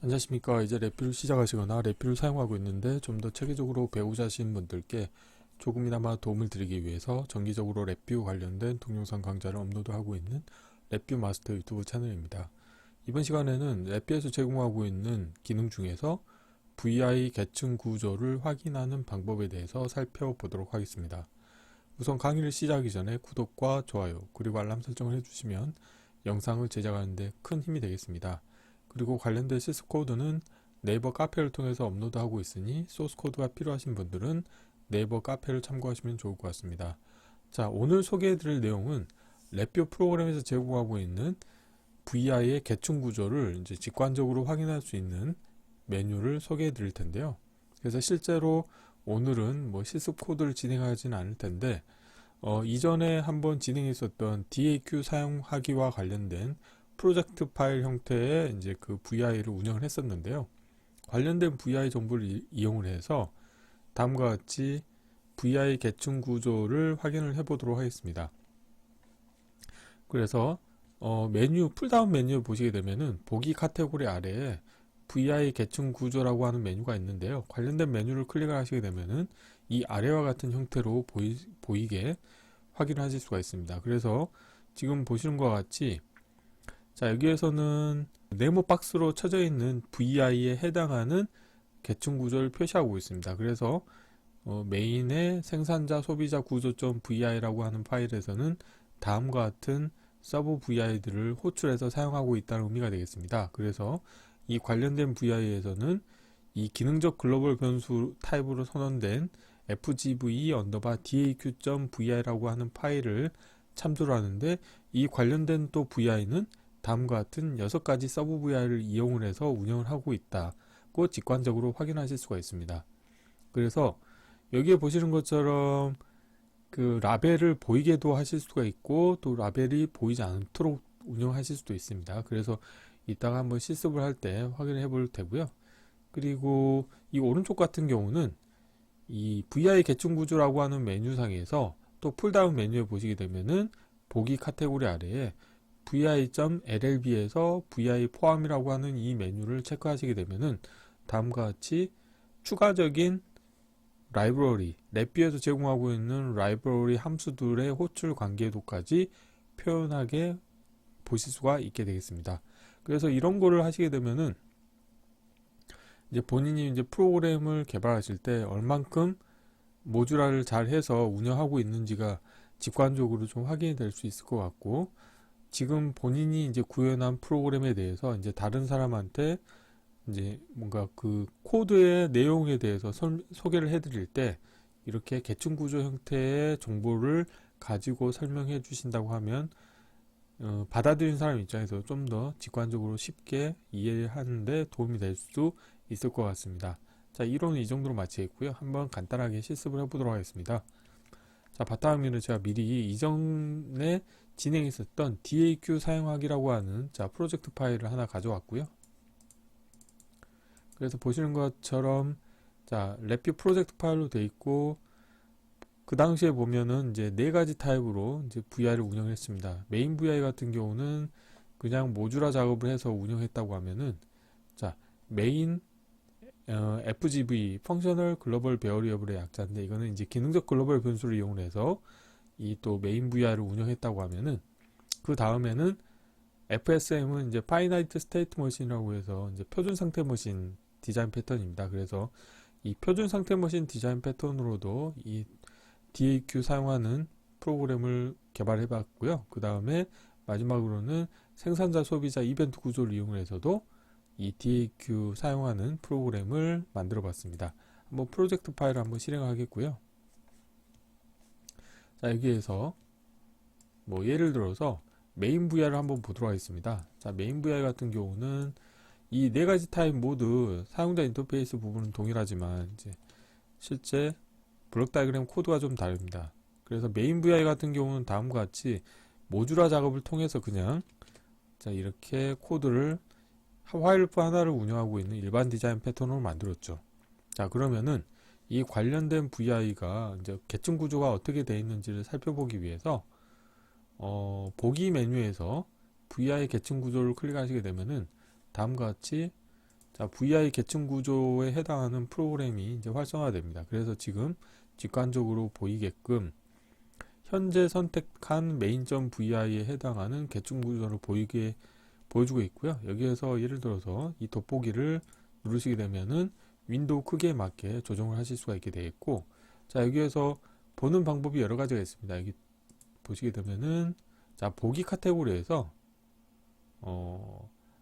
안녕하십니까. 이제 랩뷰를 시작하시거나 랩뷰를 사용하고 있는데 좀 더 체계적으로 배우자 하시는 분들께 조금이나마 도움을 드리기 위해서 정기적으로 랩뷰 관련된 동영상 강좌를 업로드하고 있는 랩뷰 마스터 유튜브 채널입니다. 이번 시간에는 랩뷰에서 제공하고 있는 기능 중에서 VI 계층 구조를 확인하는 방법에 대해서 살펴보도록 하겠습니다. 우선 강의를 시작하기 전에 구독과 좋아요 그리고 알람 설정을 해주시면 영상을 제작하는 데 큰 힘이 되겠습니다. 그리고 관련된 소스 코드는 네이버 카페를 통해서 업로드하고 있으니 소스 코드가 필요하신 분들은 네이버 카페를 참고하시면 좋을 것 같습니다. 자, 오늘 소개해드릴 내용은 랩뷰 프로그램에서 제공하고 있는 VI의 계층 구조를 이제 직관적으로 확인할 수 있는 메뉴를 소개해드릴 텐데요. 그래서 실제로 오늘은 실습 코드를 진행하지는 않을 텐데 이전에 한번 진행했었던 DAQ 사용하기와 관련된 프로젝트 파일 형태의 이제 그 VI를 운영을 했었는데요. 관련된 VI 정보를 이용을 해서 다음과 같이 VI 계층 구조를 확인을 해 보도록 하겠습니다. 그래서 메뉴 풀다운 메뉴를 보시게 되면은 보기 카테고리 아래에 VI 계층 구조라고 하는 메뉴가 있는데요. 관련된 메뉴를 클릭을 하시게 되면은 이 아래와 같은 형태로 보이게 확인하실 수가 있습니다. 그래서 지금 보시는 것과 같이 자, 여기에서는 네모 박스로 쳐져 있는 VI에 해당하는 계층 구조를 표시하고 있습니다. 그래서 메인의 생산자 소비자 구조.vi라고 하는 파일에서는 다음과 같은 서브 VI들을 호출해서 사용하고 있다는 의미가 되겠습니다. 그래서 이 관련된 VI에서는 이 기능적 글로벌 변수 타입으로 선언된 fgv_daq.vi라고 하는 파일을 참조를 하는데 이 관련된 또 VI는 다음과 같은 6가지 서브 VI를 이용을 해서 운영을 하고 있다고 직관적으로 확인하실 수가 있습니다. 그래서 여기에 보시는 것처럼 그 라벨을 보이게도 하실 수가 있고 또 라벨이 보이지 않도록 운영하실 수도 있습니다. 그래서 이따가 한번 실습을 할 때 확인해 볼 테고요. 그리고 이 오른쪽 같은 경우는 이 VI 계층 구조라고 하는 메뉴상에서 또 풀다운 메뉴에 보시게 되면은 보기 카테고리 아래에 vi.llb에서 vi 포함이라고 하는 이 메뉴를 체크하시게 되면은 다음과 같이 추가적인 라이브러리, 랩뷰에서 제공하고 있는 라이브러리 함수들의 호출 관계도까지 표현하게 보실 수가 있게 되겠습니다. 그래서 이런 거를 하시게 되면은 이제 본인이 이제 프로그램을 개발하실 때 얼만큼 모듈화를 잘 해서 운영하고 있는지가 직관적으로 좀 확인이 될 수 있을 것 같고, 지금 본인이 이제 구현한 프로그램에 대해서 이제 다른 사람한테 이제 뭔가 그 코드의 내용에 대해서 소개를 해드릴 때 이렇게 계층 구조 형태의 정보를 가지고 설명해 주신다고 하면 받아들인 사람 입장에서 좀 더 직관적으로 쉽게 이해하는데 도움이 될 수 있을 것 같습니다. 자, 이론은 이 정도로 마치겠고요. 한번 간단하게 실습을 해보도록 하겠습니다. 자, 바탕화면을 제가 미리 이전에 진행했었던 DAQ 사용하기라고 하는 프로젝트 파일을 하나 가져왔고요. 그래서 보시는 것처럼 랩뷰 프로젝트 파일로 되어 있고, 그 당시에 보면은 이제 4가지 타입으로 이제 VI를 운영했습니다. 메인 VI 같은 경우는 그냥 모듈화 작업을 해서 운영했다고 하면은 메인 FGV 펑셔널 글로벌 베어리어블의 약자인데, 이거는 이제 기능적 글로벌 변수를 이용해서 이 또 메인 VI를 운영했다고 하면은 그 다음에는 FSM은 이제 파이나이트 스테이트 머신이라고 해서 이제 표준 상태 머신 디자인 패턴입니다. 그래서 이 표준 상태 머신 디자인 패턴으로도 이 DAQ 사용하는 프로그램을 개발해 봤고요. 그 다음에 마지막으로는 생산자 소비자 이벤트 구조를 이용해서도 이 DAQ 사용하는 프로그램을 만들어 봤습니다. 한번 프로젝트 파일을 한번 실행하겠고요. 자, 여기에서 예를 들어서 메인 VI를 한번 보도록 하겠습니다. 자, 메인 VI 같은 경우는 이 4가지 타입 모두 사용자 인터페이스 부분은 동일하지만 이제 실제 블록 다이그램 코드가 좀 다릅니다. 그래서 메인 VI 같은 경우는 다음과 같이 모듈화 작업을 통해서 그냥 이렇게 코드를 화일루프 하나를 운영하고 있는 일반 디자인 패턴으로 만들었죠. 자, 그러면은 이 관련된 VI가 이제 계층 구조가 어떻게 되어 있는지를 살펴보기 위해서 보기 메뉴에서 VI 계층 구조를 클릭하시게 되면은 다음과 같이 자, VI 계층 구조에 해당하는 프로그램이 이제 활성화됩니다. 그래서 지금 직관적으로 보이게끔 현재 선택한 main.vi에 해당하는 계층 구조를 보여주고 있고요. 여기에서 예를 들어서 이 돋보기를 누르시게 되면은 윈도우 크기에 맞게 조정을 하실 수가 있게 되어 있고, 자, 여기에서 보는 방법이 여러 가지가 있습니다. 여기 보시게 되면은, 자, 보기 카테고리에서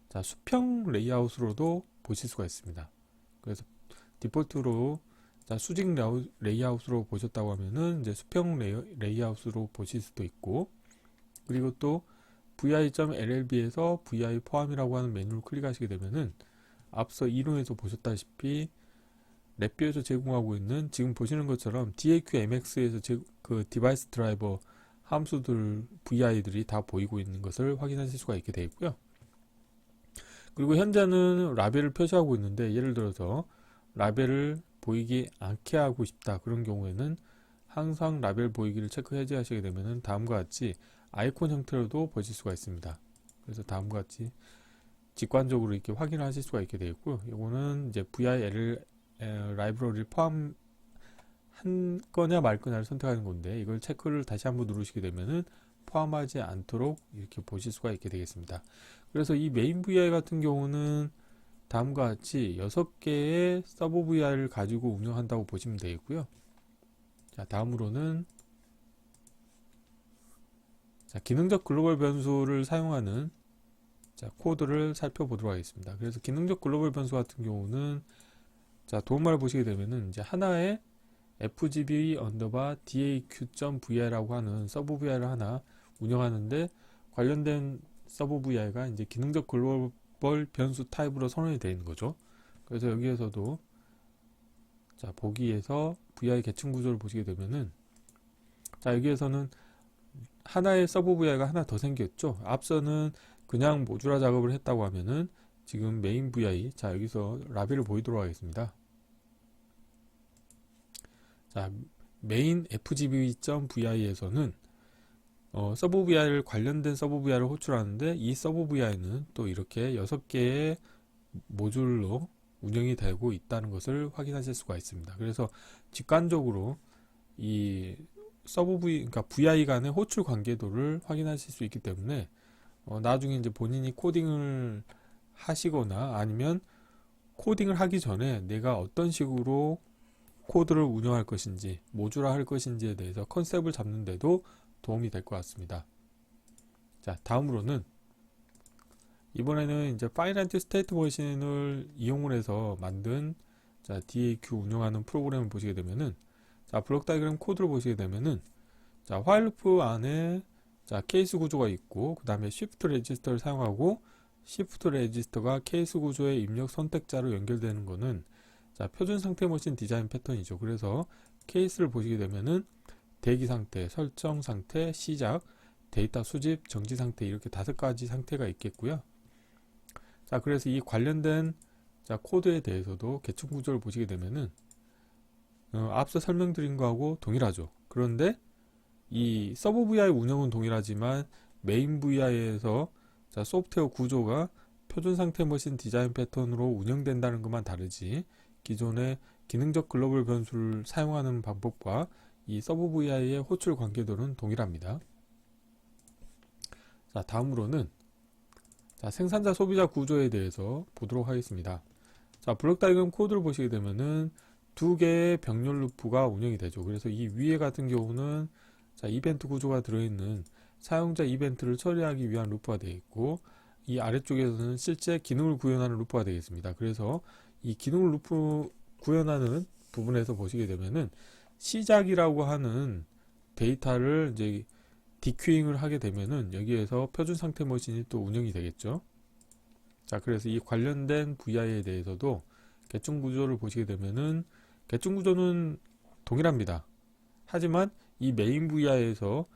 자, 수평 레이아웃으로도 보실 수가 있습니다. 그래서 디폴트로 자, 수직 레이아웃으로 보셨다고 하면은 이제 수평 레이아웃으로 보실 수도 있고, 그리고 또 vi.llb에서 vi 포함이라고 하는 메뉴를 클릭하시게 되면은 앞서 이론에서 보셨다시피 랩뷰에서 제공하고 있는 지금 보시는 것처럼 DAQMX에서 그 디바이스 드라이버 함수들 vi들이 다 보이고 있는 것을 확인하실 수가 있게 되어 있고요. 그리고 현재는 라벨을 표시하고 있는데, 예를 들어서 라벨을 보이지 않게 하고 싶다 그런 경우에는 항상 라벨 보이기를 체크 해제하시게 되면은 다음과 같이 아이콘 형태로도 보실 수가 있습니다. 그래서 다음과 같이 직관적으로 이렇게 확인을 하실 수가 있게 되어 있고요. 이거는 이제 VIL 라이브러리를 포함한 거냐 말 거냐를 선택하는 건데, 이걸 체크를 다시 한번 누르시게 되면은 포함하지 않도록 이렇게 보실 수가 있게 되겠습니다. 그래서 이 메인 VI 같은 경우는 다음과 같이 6개의 서브 VI를 가지고 운영한다고 보시면 되겠고요. 자, 다음으로는 자, 기능적 글로벌 변수를 사용하는 자, 코드를 살펴보도록 하겠습니다. 그래서 기능적 글로벌 변수 같은 경우는 자, 도움말을 보시게 되면은 이제 하나의 fgb daq.vi라고 하는 서브 vi를 하나 운영하는데, 관련된 서브 vi가 이제 기능적 글로벌 변수 타입으로 선언이 되어 있는 거죠. 그래서 여기에서도 자, 보기에서 vi 계층 구조를 보시게 되면은 자, 여기에서는 하나의 서브 vi가 하나 더 생겼죠. 앞서는 그냥 모듈화 작업을 했다고 하면은 지금 메인 vi, 자, 여기서 라벨을 보이도록 하겠습니다. 자, 메인 fgb.vi에서는 서브 vi를 관련된 서브 vi를 호출하는데, 이 서브 vi는 또 이렇게 6개의 모듈로 운영이 되고 있다는 것을 확인하실 수가 있습니다. 그래서 직관적으로 이 서브 vi, 그러니까 vi 간의 호출 관계도를 확인하실 수 있기 때문에 나중에 이제 본인이 코딩을 하시거나 아니면 코딩을 하기 전에 내가 어떤 식으로 코드를 운영할 것인지, 모듈화 할 것인지에 대해서 컨셉을 잡는데도 도움이 될 것 같습니다. 자, 다음으로는 이번에는 이제 파이나이트 스테이트 머신을 이용을 해서 만든 자, DAQ 운영하는 프로그램을 보시게 되면은 자, 블록 다이그램 코드를 보시게 되면은 자, 화일 루프 안에 자, 케이스 구조가 있고, 그 다음에 시프트 레지스터를 사용하고, 시프트 레지스터가 케이스 구조의 입력 선택자로 연결되는 것은 자, 표준 상태 머신 디자인 패턴이죠. 그래서 케이스를 보시게 되면은 대기 상태, 설정 상태, 시작, 데이터 수집, 정지 상태, 이렇게 5가지 상태가 있겠고요. 자, 그래서 이 관련된 자, 코드에 대해서도 계층 구조를 보시게 되면은 앞서 설명드린 거하고 동일하죠. 그런데 이 서브 vi 운영은 동일하지만 메인 vi에서 자, 소프트웨어 구조가 표준 상태 머신 디자인 패턴으로 운영된다는 것만 다르지, 기존의 기능적 글로벌 변수를 사용하는 방법과 이 서브 vi의 호출 관계도는 동일합니다. 자, 다음으로는 자, 생산자 소비자 구조에 대해서 보도록 하겠습니다. 자, 블록 다이그램 코드를 보시게 되면은 2개의 병렬 루프가 운영이 되죠. 그래서 이 위에 같은 경우는 자, 이벤트 구조가 들어있는 사용자 이벤트를 처리하기 위한 루프가 되어 있고, 이 아래쪽에서는 실제 기능을 구현하는 루프가 되겠습니다. 그래서 이 기능을 루프 구현하는 부분에서 보시게 되면은 시작이라고 하는 데이터를 이제 디큐잉을 하게 되면은 여기에서 표준 상태 머신이 또 운영이 되겠죠. 자, 그래서 이 관련된 vi에 대해서도 계층 구조를 보시게 되면은 계층 구조는 동일합니다. 하지만 이 메인 vi에서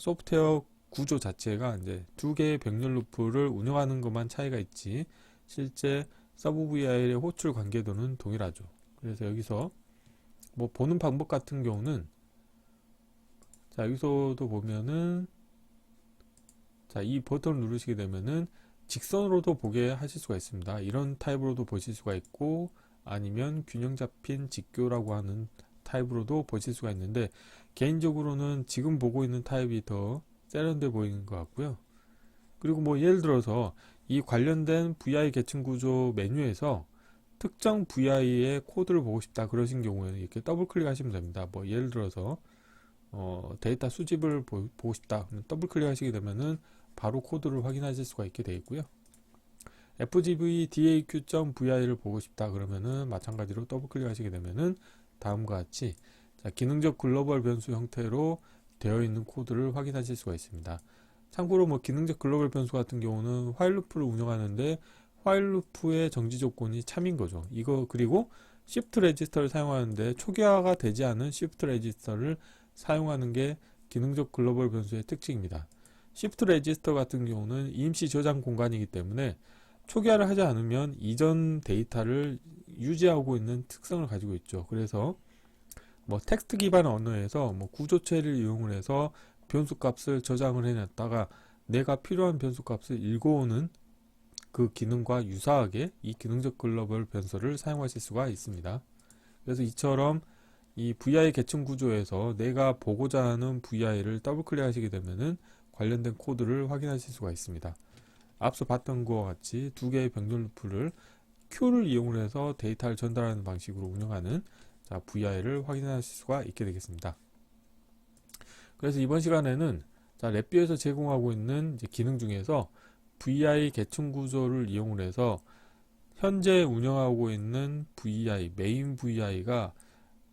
소프트웨어 구조 자체가 이제 2개의 병렬 루프를 운영하는 것만 차이가 있지, 실제 서브 vi의 호출 관계도는 동일하죠. 그래서 여기서 뭐 보는 방법 같은 경우는 자, 여기서도 보면은 자, 이 버튼을 누르시게 되면은 직선으로도 보게 하실 수가 있습니다. 이런 타입으로도 보실 수가 있고, 아니면 균형 잡힌 직교라고 하는 타입으로도 보실 수가 있는데, 개인적으로는 지금 보고 있는 타입이 더 세련돼 보이는 것 같고요. 그리고 뭐 예를 들어서 이 관련된 VI 계층 구조 메뉴에서 특정 VI의 코드를 보고 싶다 그러신 경우에는 이렇게 더블 클릭하시면 됩니다. 뭐 예를 들어서 데이터 수집을 보고 싶다 그러면 더블 클릭하시게 되면은 바로 코드를 확인하실 수가 있게 되어 있고요. FGV DAQ.vi를 보고 싶다 그러면은 마찬가지로 더블 클릭하시게 되면은 다음과 같이 자, 기능적 글로벌 변수 형태로 되어 있는 코드를 확인하실 수가 있습니다. 참고로 뭐 기능적 글로벌 변수 같은 경우는 화일 루프를 운영하는데 화일 루프의 정지 조건이 참인 거죠. 이거 그리고 shift 레지스터를 사용하는데 초기화가 되지 않은 shift 레지스터를 사용하는 게 기능적 글로벌 변수의 특징입니다. shift 레지스터 같은 경우는 임시 저장 공간이기 때문에 초기화를 하지 않으면 이전 데이터를 유지하고 있는 특성을 가지고 있죠. 그래서 뭐 텍스트 기반 언어에서 뭐 구조체를 이용을 해서 변수 값을 저장을 해놨다가 내가 필요한 변수 값을 읽어오는 그 기능과 유사하게 이 기능적 글로벌 변수를 사용하실 수가 있습니다. 그래서 이처럼 이 VI 계층 구조에서 내가 보고자 하는 VI를 더블 클릭하시게 되면은 관련된 코드를 확인하실 수가 있습니다. 앞서 봤던 것과 같이 두 개의 병렬 루프를 Q를 이용을 해서 데이터를 전달하는 방식으로 운영하는 자, VI를 확인하실 수가 있게 되겠습니다. 그래서 이번 시간에는 자, 랩뷰에서 제공하고 있는 이제 기능 중에서 VI 계층 구조를 이용을 해서 현재 운영하고 있는 VI, 메인 VI가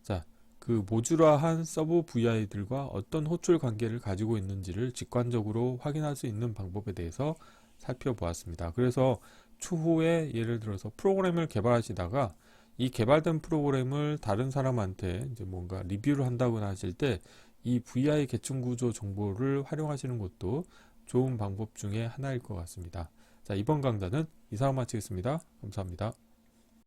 자, 그 모듈화한 서브 VI들과 어떤 호출 관계를 가지고 있는지를 직관적으로 확인할 수 있는 방법에 대해서 살펴보았습니다. 그래서 추후에 예를 들어서 프로그램을 개발하시다가 이 개발된 프로그램을 다른 사람한테 이제 뭔가 리뷰를 한다거나 하실 때 이 VI 계층 구조 정보를 활용하시는 것도 좋은 방법 중에 하나일 것 같습니다. 자, 이번 강좌는 이상으로 마치겠습니다. 감사합니다.